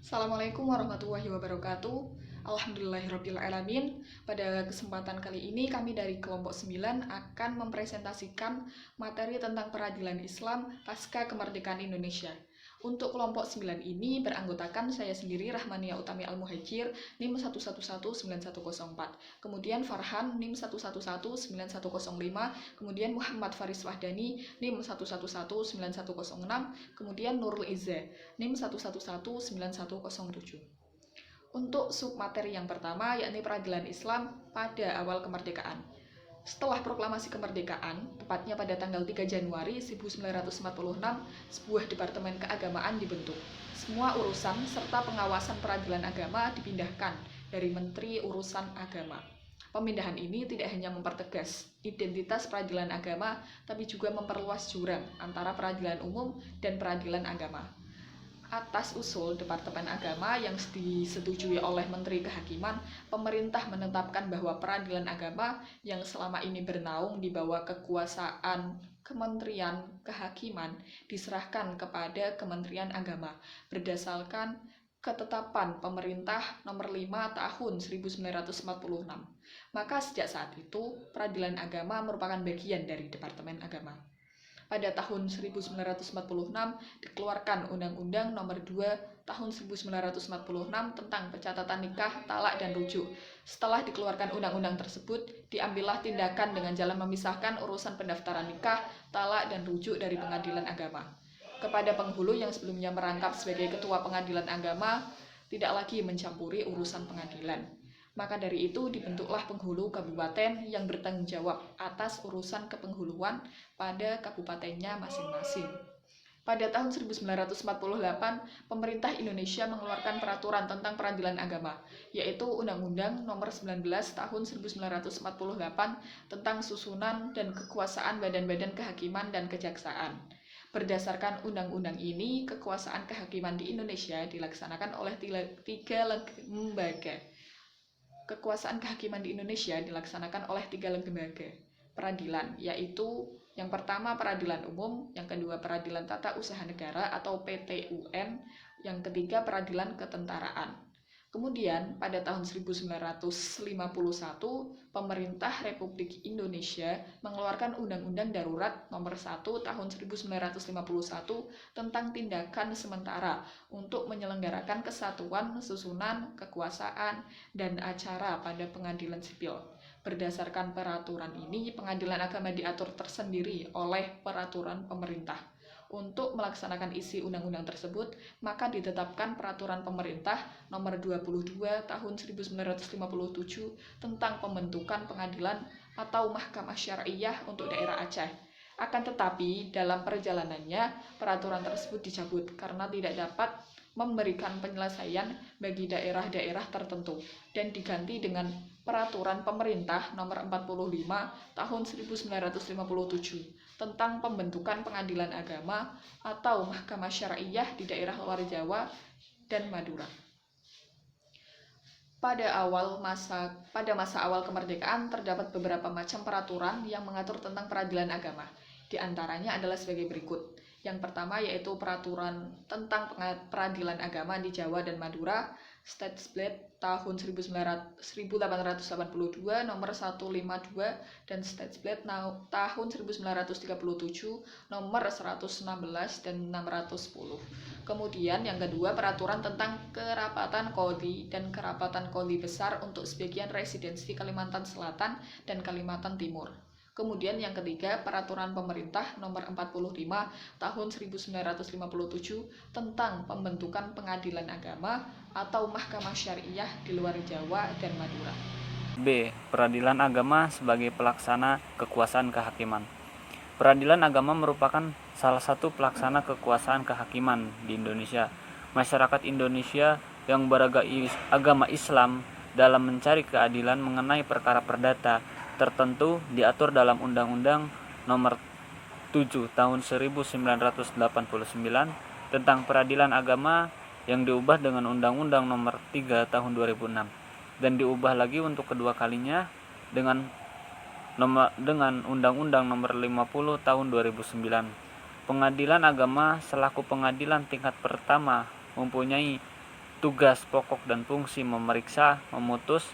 Assalamualaikum warahmatullahi wabarakatuh. Alhamdulillahirrabbilalamin. Pada kesempatan kali ini kami dari kelompok 9 akan mempresentasikan materi tentang peradilan Islam pasca kemerdekaan Indonesia. Untuk kelompok 9 ini beranggotakan saya sendiri Rahmania Utami Al-Muhajir NIM 1119104, kemudian Farhan NIM 1119105, kemudian Muhammad Faris Wahdani NIM 1119106, kemudian Nurul Izza NIM 1119107. Untuk submateri yang pertama yakni peradilan Islam pada awal kemerdekaan. Setelah proklamasi kemerdekaan, tepatnya pada tanggal 3 Januari 1946, sebuah departemen keagamaan dibentuk. Semua urusan serta pengawasan peradilan agama dipindahkan dari Menteri Urusan Agama. Pemindahan ini tidak hanya mempertegas identitas peradilan agama, tapi juga memperluas jurang antara peradilan umum dan peradilan agama. Atas usul Departemen Agama yang disetujui oleh Menteri Kehakiman, pemerintah menetapkan bahwa peradilan agama yang selama ini bernaung di bawah kekuasaan Kementerian Kehakiman diserahkan kepada Kementerian Agama berdasarkan Ketetapan Pemerintah Nomor 5 Tahun 1946. Maka sejak saat itu, peradilan agama merupakan bagian dari Departemen Agama. Pada tahun 1946 dikeluarkan Undang-Undang Nomor 2 Tahun 1946 tentang pencatatan nikah, talak, dan rujuk. Setelah dikeluarkan undang-undang tersebut, diambillah tindakan dengan jalan memisahkan urusan pendaftaran nikah, talak, dan rujuk dari pengadilan agama. Kepada penghulu yang sebelumnya merangkap sebagai ketua pengadilan agama, tidak lagi mencampuri urusan pengadilan. Maka dari itu dibentuklah penghulu kabupaten yang bertanggung jawab atas urusan kepenghuluan pada kabupatennya masing-masing. Pada tahun 1948, pemerintah Indonesia mengeluarkan peraturan tentang peradilan agama, yaitu Undang-Undang Nomor 19 Tahun 1948 tentang susunan dan kekuasaan badan-badan kehakiman dan kejaksaan. Berdasarkan undang-undang ini, kekuasaan kehakiman di Indonesia dilaksanakan oleh tiga lembaga. Kekuasaan kehakiman di Indonesia dilaksanakan oleh 3 lembaga peradilan, yaitu yang pertama peradilan umum, yang kedua peradilan tata usaha negara atau PTUN, yang ketiga peradilan ketentaraan. Kemudian pada tahun 1951, pemerintah Republik Indonesia mengeluarkan Undang-Undang Darurat Nomor 1 Tahun 1951 tentang tindakan sementara untuk menyelenggarakan kesatuan, susunan, kekuasaan, dan acara pada pengadilan sipil. Berdasarkan peraturan ini, pengadilan agama diatur tersendiri oleh peraturan pemerintah. Untuk melaksanakan isi undang-undang tersebut, maka ditetapkan peraturan pemerintah nomor 22 tahun 1957 tentang pembentukan pengadilan atau mahkamah syariah untuk daerah Aceh. Akan tetapi, dalam perjalanannya, peraturan tersebut dicabut karena tidak dapat memberikan penyelesaian bagi daerah-daerah tertentu dan diganti dengan peraturan pemerintah nomor 45 tahun 1957 tentang pembentukan pengadilan agama atau mahkamah syariah di daerah luar Jawa dan Madura. Pada masa awal kemerdekaan terdapat beberapa macam peraturan yang mengatur tentang peradilan agama. Di antaranya adalah sebagai berikut. Yang pertama yaitu peraturan tentang peradilan agama di Jawa dan Madura, Statblad tahun 1882 nomor 152 dan Statblad tahun 1937 nomor 116 dan 610. Kemudian yang kedua peraturan tentang kerapatan kodi dan kerapatan kodi besar untuk sebagian residensi Kalimantan Selatan dan Kalimantan Timur. Kemudian yang ketiga, peraturan pemerintah nomor 45 tahun 1957 tentang pembentukan pengadilan agama atau mahkamah syariah di luar Jawa dan Madura. B. Peradilan agama sebagai pelaksana kekuasaan kehakiman. Peradilan agama merupakan salah satu pelaksana kekuasaan kehakiman di Indonesia. Masyarakat Indonesia yang beragama Islam dalam mencari keadilan mengenai perkara perdata tertentu diatur dalam Undang-Undang Nomor 7 Tahun 1989 tentang peradilan agama yang diubah dengan Undang-Undang Nomor 3 Tahun 2006 dan diubah lagi untuk kedua kalinya dengan Undang-Undang Nomor 50 Tahun 2009. Pengadilan agama selaku pengadilan tingkat pertama mempunyai tugas pokok dan fungsi memeriksa, memutus,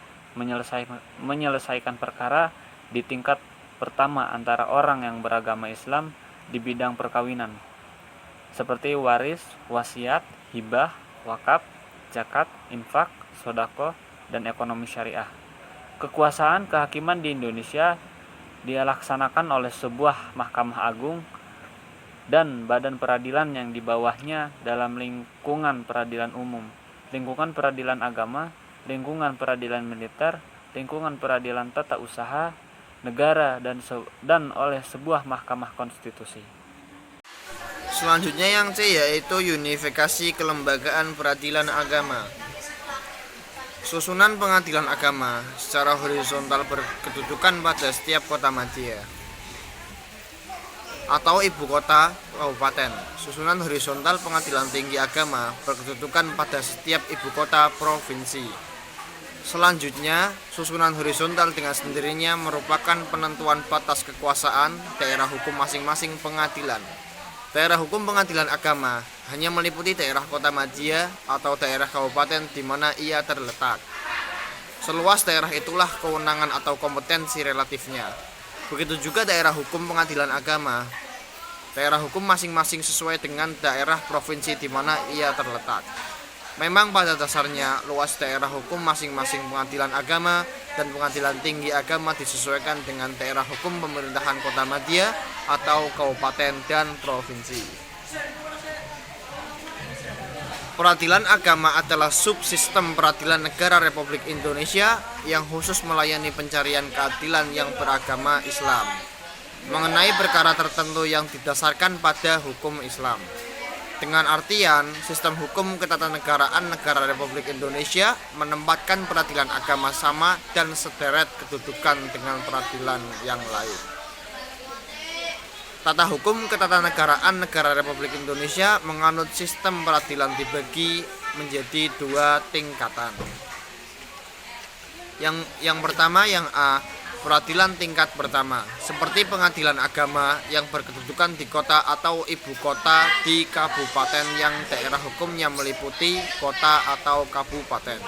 menyelesaikan perkara di tingkat pertama antara orang yang beragama Islam di bidang perkawinan, seperti waris, wasiat, hibah, wakaf, zakat, infak, sodako, dan ekonomi syariah. Kekuasaan kehakiman di Indonesia dilaksanakan oleh sebuah Mahkamah Agung dan badan peradilan yang di bawahnya dalam lingkungan peradilan umum, lingkungan peradilan agama, lingkungan peradilan militer, lingkungan peradilan tata usaha negara, dan oleh sebuah mahkamah konstitusi. Selanjutnya yang C yaitu unifikasi kelembagaan peradilan agama. Susunan pengadilan agama secara horizontal berkedudukan pada setiap kota madya atau ibu kota kabupaten. Susunan horizontal pengadilan tinggi agama berkedudukan pada setiap ibu kota provinsi. Selanjutnya, susunan horizontal dengan sendirinya merupakan penentuan batas kekuasaan daerah hukum masing-masing pengadilan. Daerah hukum pengadilan agama hanya meliputi daerah kota madya atau daerah kabupaten di mana ia terletak. Seluas daerah itulah kewenangan atau kompetensi relatifnya. Begitu juga daerah hukum pengadilan agama. Daerah hukum masing-masing sesuai dengan daerah provinsi di mana ia terletak. Memang pada dasarnya luas daerah hukum masing-masing pengadilan agama dan pengadilan tinggi agama disesuaikan dengan daerah hukum pemerintahan kota madya atau kabupaten dan provinsi. Peradilan agama adalah subsistem peradilan negara Republik Indonesia yang khusus melayani pencarian keadilan yang beragama Islam mengenai perkara tertentu yang didasarkan pada hukum Islam. Dengan artian, sistem hukum ketatanegaraan negara Republik Indonesia menempatkan peradilan agama sama dan sederet kedudukan dengan peradilan yang lain. Tata hukum ketatanegaraan negara Republik Indonesia menganut sistem peradilan dibagi menjadi dua tingkatan. Yang pertama yang A, peradilan tingkat pertama, seperti pengadilan agama yang berkedudukan di kota atau ibu kota di kabupaten yang daerah hukumnya meliputi kota atau kabupaten.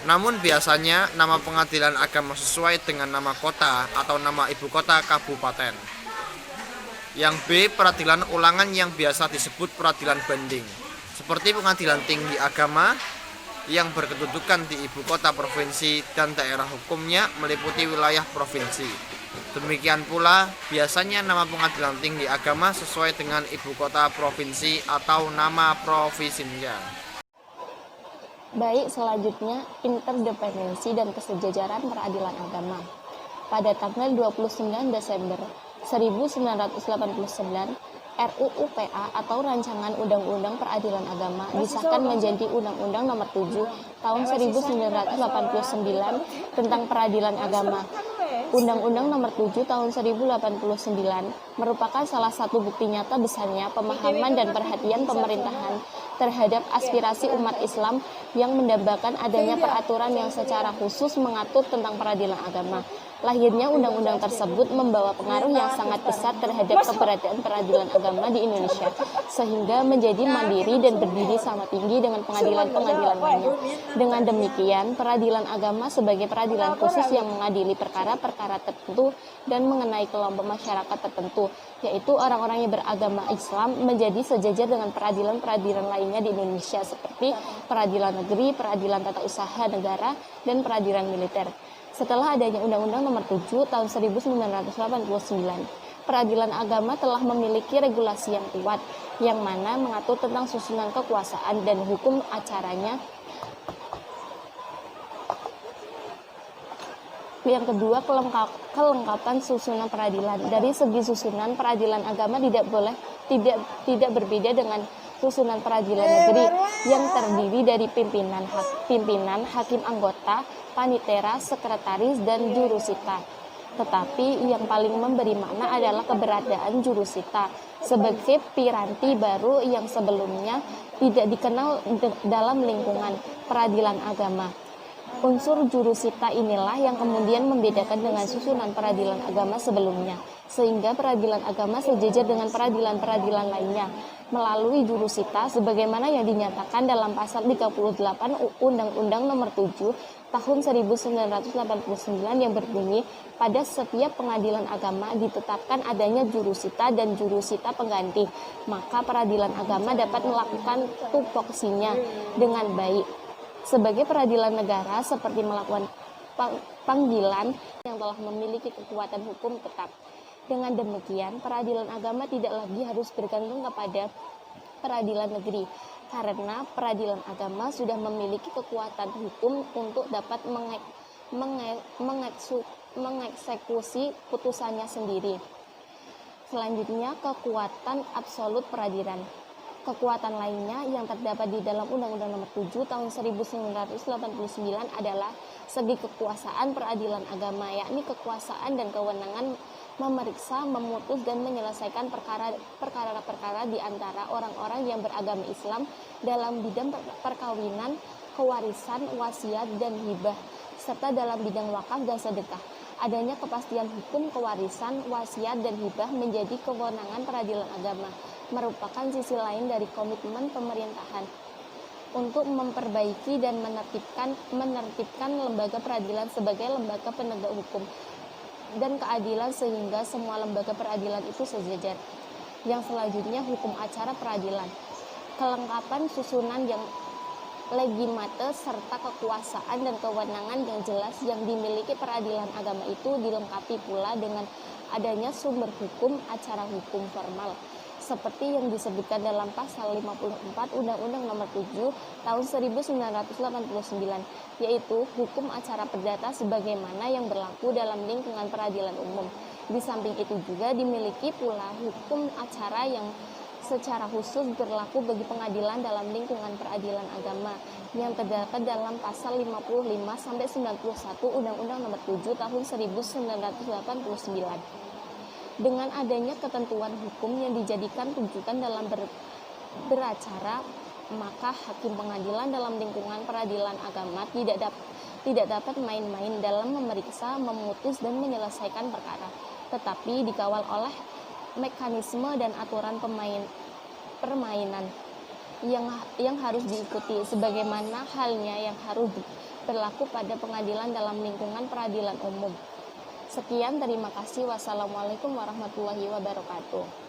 Namun biasanya nama pengadilan agama sesuai dengan nama kota atau nama ibu kota kabupaten. Yang B, peradilan ulangan yang biasa disebut peradilan banding, seperti pengadilan tinggi agama yang berkedudukan di ibu kota provinsi dan daerah hukumnya meliputi wilayah provinsi. Demikian pula, biasanya nama pengadilan tinggi agama sesuai dengan ibu kota provinsi atau nama provinsinya. Baik, selanjutnya interdependensi dan kesejajaran peradilan agama. Pada tanggal 29 Desember 1989, RUU PA atau Rancangan Undang-Undang Peradilan Agama disahkan menjadi Undang-Undang Nomor 7 Tahun 1989 tentang Peradilan Agama. Undang-Undang Nomor 7 Tahun 1089 merupakan salah satu bukti nyata besarnya pemahaman dan perhatian pemerintahan terhadap aspirasi umat Islam yang mendambakan adanya peraturan yang secara khusus mengatur tentang peradilan agama. Lahirnya undang-undang tersebut membawa pengaruh yang sangat besar terhadap keberadaan peradilan agama di Indonesia, sehingga menjadi mandiri dan berdiri sama tinggi dengan pengadilan-pengadilan lainnya. Dengan demikian, peradilan agama sebagai peradilan khusus yang mengadili perkara-perkara tertentu dan mengenai kelompok masyarakat tertentu, yaitu orang-orang yang beragama Islam, menjadi sejajar dengan peradilan-peradilan lainnya di Indonesia seperti peradilan negeri, peradilan tata usaha negara, dan peradilan militer. Setelah adanya Undang-Undang Nomor 7 Tahun 1989, peradilan agama telah memiliki regulasi yang kuat, yang mana mengatur tentang susunan kekuasaan dan hukum acaranya. Yang kedua, kelengkapan susunan peradilan. Dari segi susunan, peradilan agama tidak berbeda dengan susunan peradilan negeri yang terdiri dari pimpinan, hakim anggota, panitera, sekretaris, dan jurusita. Tetapi yang paling memberi makna adalah keberadaan jurusita sebagai piranti baru yang sebelumnya tidak dikenal dalam lingkungan peradilan agama. Unsur jurusita inilah yang kemudian membedakan dengan susunan peradilan agama sebelumnya, sehingga peradilan agama sejajar dengan peradilan-peradilan lainnya. melalui jurusita sebagaimana yang dinyatakan dalam pasal 38 Undang-Undang Nomor 7 Tahun 1989 yang berbunyi pada setiap pengadilan agama ditetapkan adanya jurusita dan jurusita pengganti, maka peradilan agama dapat melakukan tupoksinya dengan baik. Sebagai peradilan negara seperti melakukan panggilan yang telah memiliki kekuatan hukum tetap. Dengan demikian, peradilan agama tidak lagi harus bergantung kepada peradilan negeri, karena peradilan agama sudah memiliki kekuatan hukum untuk dapat mengeksekusi putusannya sendiri. Selanjutnya, kekuatan absolut peradilan. Kekuatan lainnya yang terdapat di dalam Undang-Undang Nomor 7 Tahun 1989 adalah segi kekuasaan peradilan agama, yakni kekuasaan dan kewenangan memeriksa, memutus, dan menyelesaikan perkara-perkara di antara orang-orang yang beragama Islam dalam bidang perkawinan, kewarisan, wasiat, dan hibah, serta dalam bidang wakaf dan sedekah. Adanya kepastian hukum kewarisan, wasiat, dan hibah menjadi kewenangan peradilan agama, merupakan sisi lain dari komitmen pemerintahan untuk memperbaiki dan menertibkan lembaga peradilan sebagai lembaga penegak hukum dan keadilan sehingga semua lembaga peradilan itu sejajar. Yang selanjutnya, hukum acara peradilan. Kelengkapan susunan yang legimate serta kekuasaan dan kewenangan yang jelas yang dimiliki peradilan agama itu dilengkapi pula dengan adanya sumber hukum acara hukum formal seperti yang disebutkan dalam pasal 54 Undang-Undang Nomor 7 Tahun 1989, yaitu hukum acara perdata sebagaimana yang berlaku dalam lingkungan peradilan umum. Di samping itu juga dimiliki pula hukum acara yang secara khusus berlaku bagi pengadilan dalam lingkungan peradilan agama yang terdapat dalam pasal 55 sampai 91 Undang-Undang Nomor 7 Tahun 1989. Dengan adanya ketentuan hukum yang dijadikan rujukan dalam beracara, maka hakim pengadilan dalam lingkungan peradilan agama tidak dapat main-main dalam memeriksa, memutus, dan menyelesaikan perkara, tetapi dikawal oleh mekanisme dan aturan permainan yang harus diikuti, sebagaimana halnya yang harus berlaku pada pengadilan dalam lingkungan peradilan umum. Sekian, terima kasih. Wassalamualaikum warahmatullahi wabarakatuh.